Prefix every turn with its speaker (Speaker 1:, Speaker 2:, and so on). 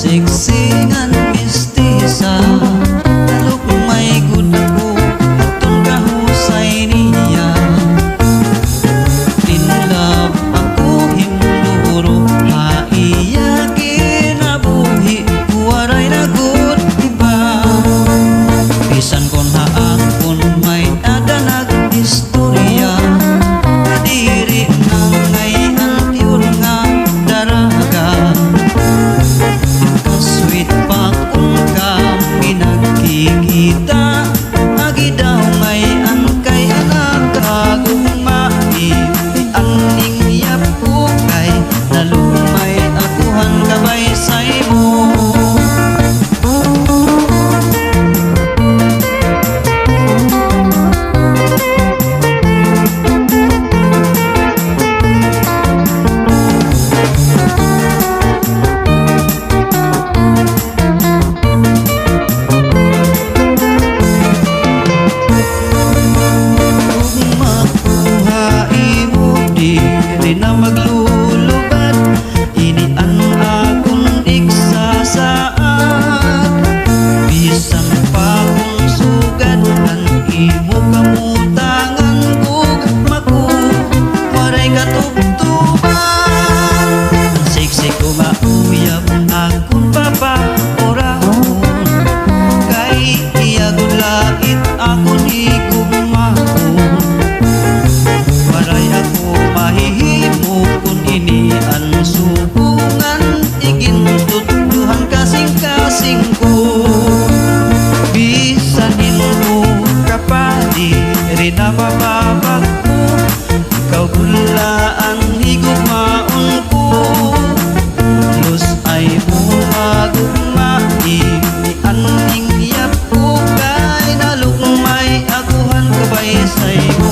Speaker 1: Siksingan mistisa taluk may gudaku tun kahusay niya in love ako himduro haiya kinabuhi waray na good iba bisan kon haakon may adanag istorya kadiri nang ngayon pure nga daraga sweet pa kung kami nagkikita agi daw may angkay anak kagumai aning yapo kay nalumay akuhan kabay saymo na maglulubad inian akong iksasaad bisan pa kung sugad ang imo kamutangan ug maku waray katubtuban siksik ko mauyab akong papaorahon kay iyagod lait akong igugmahon waray ako mahihimo kung ini ang sukungan igintuduhan kasing-kasing ko bisan mo kapadi rin na mababag ko ikaw gulaan higugmaon ko Diyos ay mo magugmai aning iyap ko kay nalukmay aguhan kabay sa'yo